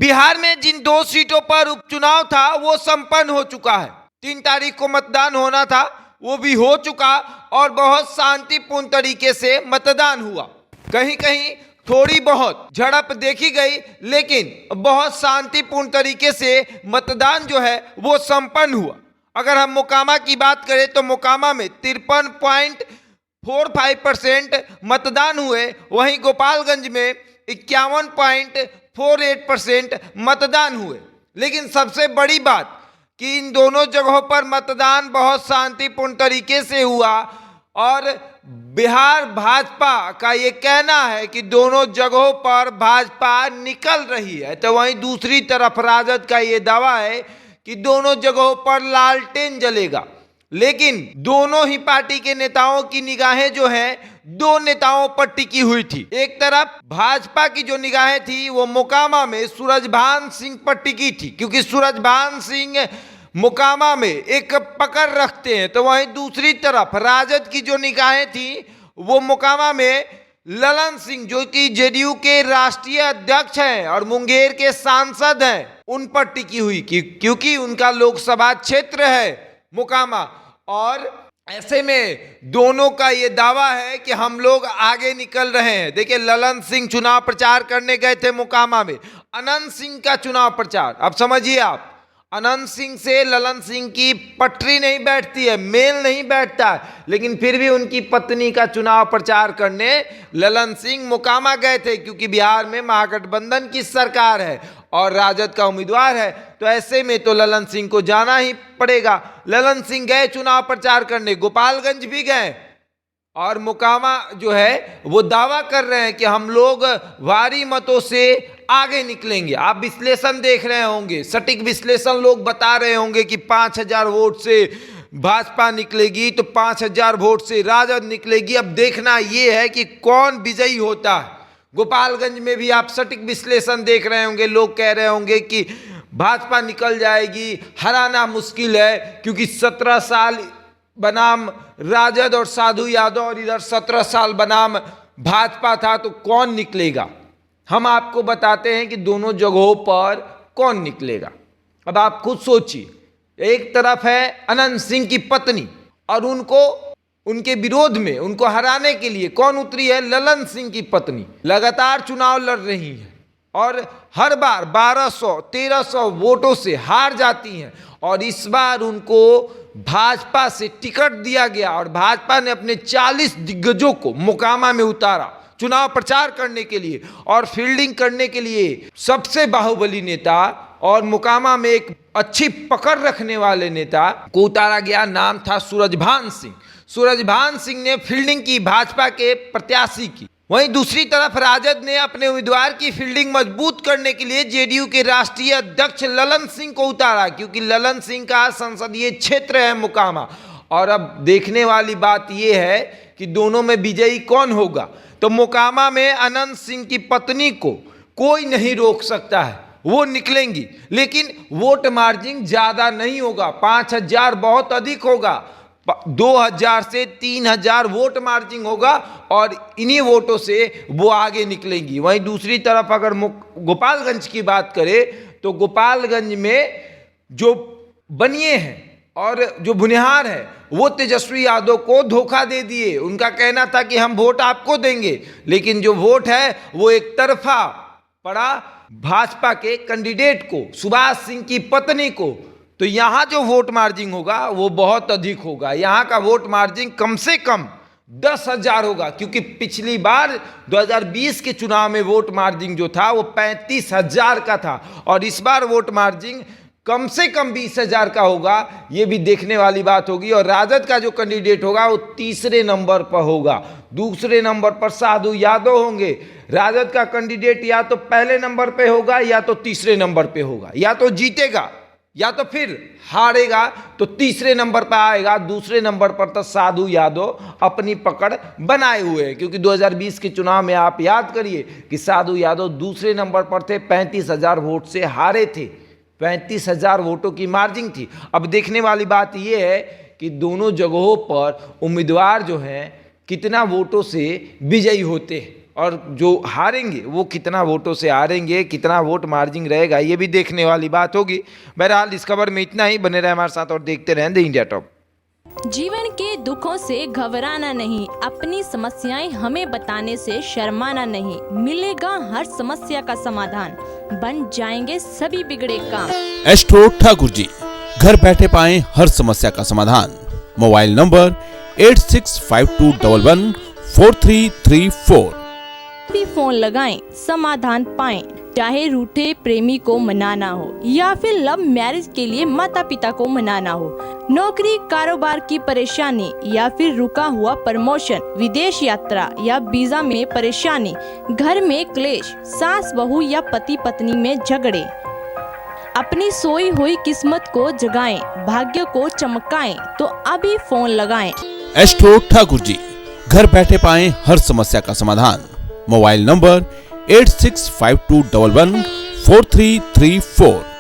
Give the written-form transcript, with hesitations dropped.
बिहार में जिन 2 सीटों पर उपचुनाव था वो संपन्न हो चुका है। 3 तारीख को मतदान होना था, वो भी हो चुका और बहुत शांतिपूर्ण तरीके से मतदान हुआ। कहीं कहीं थोड़ी बहुत झड़प देखी गई, लेकिन बहुत शांतिपूर्ण तरीके से मतदान जो है वो संपन्न हुआ। अगर हम मोकामा की बात करें तो मोकामा में 53.45% मतदान हुए, वहीं गोपालगंज में 51.48% मतदान हुए। लेकिन सबसे बड़ी बात कि इन दोनों जगहों पर मतदान बहुत शांतिपूर्ण तरीके से हुआ और बिहार भाजपा का ये कहना है कि दोनों जगहों पर भाजपा निकल रही है, तो वहीं दूसरी तरफ राजद का ये दावा है कि दोनों जगहों पर लालटेन जलेगा। लेकिन दोनों ही पार्टी के नेताओं की निगाहें जो हैं 2 नेताओं पर टिकी हुई थी। एक तरफ भाजपा की जो निगाहें थी वो मोकामा में सूरजभान सिंह पर टिकी थी, क्योंकि सूरजभान सिंह मोकामा में एक पकड़ रखते हैं। तो वहीं दूसरी तरफ राजद की जो निगाहें थी वो मोकामा में ललन सिंह, जो कि जेडीयू के राष्ट्रीय अध्यक्ष हैं और मुंगेर के सांसद हैं, उन पर टिकी हुई, क्योंकि उनका लोकसभा क्षेत्र है मोकामा। और ऐसे में दोनों का ये दावा है कि हम लोग आगे निकल रहे हैं। देखिए, ललन सिंह चुनाव प्रचार करने गए थे मोकामा में, अनंत सिंह का चुनाव प्रचार। अब समझिए आप, अनंत सिंह से ललन सिंह की पटरी नहीं बैठती है, मेल नहीं बैठता है, लेकिन फिर भी उनकी पत्नी का चुनाव प्रचार करने ललन सिंह मोकामा गए थे, क्योंकि बिहार में महागठबंधन की सरकार है और राजद का उम्मीदवार है। तो ऐसे में तो ललन सिंह को जाना ही पड़ेगा। ललन सिंह गए चुनाव प्रचार करने, गोपालगंज भी गए और मोकामा जो है वो दावा कर रहे हैं कि हम लोग भारी मतों से आगे निकलेंगे। आप विश्लेषण देख रहे होंगे, सटीक विश्लेषण लोग बता रहे होंगे कि 5000 वोट से भाजपा निकलेगी तो 5000 वोट से राजद निकलेगी। अब देखना ये है कि कौन विजयी होता है। गोपालगंज में भी आप सटीक विश्लेषण देख रहे होंगे, लोग कह रहे होंगे कि भाजपा निकल जाएगी, हराना मुश्किल है, क्योंकि 17 साल बनाम राजद और साधु यादव और इधर 17 साल बनाम भाजपा था, तो कौन निकलेगा। हम आपको बताते हैं कि दोनों जगहों पर कौन निकलेगा। अब आप खुद सोचिए, एक तरफ है अनंत सिंह की पत्नी और उनके विरोध में, उनको हराने के लिए कौन उतरी है? ललन सिंह की पत्नी। लगातार चुनाव लड़ रही है और हर बार 1200-1300 वोटों से हार जाती हैं और इस बार उनको भाजपा से टिकट दिया गया और भाजपा ने अपने 40 दिग्गजों को मोकामा में उतारा चुनाव प्रचार करने के लिए और फील्डिंग करने के लिए। सबसे बाहुबली नेता और मोकामा में एक अच्छी पकड़ रखने वाले नेता को उतारा गया, नाम था सूरजभान सिंह। सूरजभान सिंह ने फील्डिंग की, भाजपा के प्रत्याशी की। वहीं दूसरी तरफ राजद ने अपने उम्मीदवार की फील्डिंग मजबूत करने के लिए जेडीयू के राष्ट्रीय अध्यक्ष ललन सिंह को उतारा, क्योंकि ललन सिंह का संसदीय क्षेत्र है मोकामा। और अब देखने वाली बात यह है कि दोनों में विजयी कौन होगा। तो मोकामा में अनंत सिंह की पत्नी को कोई नहीं रोक सकता है, वो निकलेंगी, लेकिन वोट मार्जिन ज्यादा नहीं होगा। 5000 बहुत अधिक होगा, 2000 से 3000 वोट मार्जिन होगा और इन्हीं वोटों से वो आगे निकलेंगी। वहीं दूसरी तरफ अगर गोपालगंज की बात करें तो गोपालगंज में जो बनिए हैं और जो भुनिहार है वो तेजस्वी यादव को धोखा दे दिए। उनका कहना था कि हम वोट आपको देंगे, लेकिन जो वोट है वो एक तरफा पड़ा भाजपा के कैंडिडेट को, सुभाष सिंह की पत्नी को। तो यहां जो वोट मार्जिन होगा वो बहुत अधिक होगा। यहां का वोट मार्जिन कम से कम 10,000 होगा, क्योंकि पिछली बार 2020 के चुनाव में वोट मार्जिन जो था वो 35,000 का था और इस बार वोट मार्जिन कम से कम 20,000 का होगा। ये भी देखने वाली बात होगी। और राजद का जो कैंडिडेट होगा वो तीसरे नंबर पर होगा, दूसरे नंबर पर साधु यादव होंगे। राजद का कैंडिडेट या तो पहले नंबर पे होगा या तो तीसरे नंबर पे होगा, या तो जीतेगा या तो फिर हारेगा, तो तीसरे नंबर पर आएगा। दूसरे नंबर पर तो साधु यादव अपनी पकड़ बनाए हुए हैं, क्योंकि 2020 के चुनाव में आप याद करिए कि साधु यादव दूसरे नंबर पर थे, 35,000 वोट से हारे थे, 35,000 वोटों की मार्जिन थी। अब देखने वाली बात यह है कि दोनों जगहों पर उम्मीदवार जो हैं कितना वोटों से विजयी होते हैं। और जो हारेंगे वो कितना वोटों से हारेंगे, कितना वोट मार्जिन रहेगा, ये भी देखने वाली बात होगी। बहरहाल इस खबर में इतना ही। बने रहे हमारे साथ और देखते रहें द इंडिया टॉप। जीवन के दुखों से घबराना नहीं, अपनी समस्याएं हमें बताने से शर्माना नहीं, मिलेगा हर समस्या का समाधान, बन जाएंगे सभी बिगड़े काम। एस्ट्रो ठाकुर जी, घर बैठे पाएं हर समस्या का समाधान। Mobile number 8652114334। भी फोन लगाएं, समाधान पाएं। चाहे रूठे प्रेमी को मनाना हो या फिर लव मैरिज के लिए माता पिता को मनाना हो, नौकरी कारोबार की परेशानी या फिर रुका हुआ प्रमोशन, विदेश यात्रा या वीजा में परेशानी, घर में क्लेश, सास बहू या पति पत्नी में झगड़े, अपनी सोई हुई किस्मत को जगाएं, भाग्य को चमकाएं, तो अभी फोन लगाएं। एस्ट्रो ठाकुर जी, घर बैठे पाएं हर समस्या का समाधान। Mobile number 8652114334।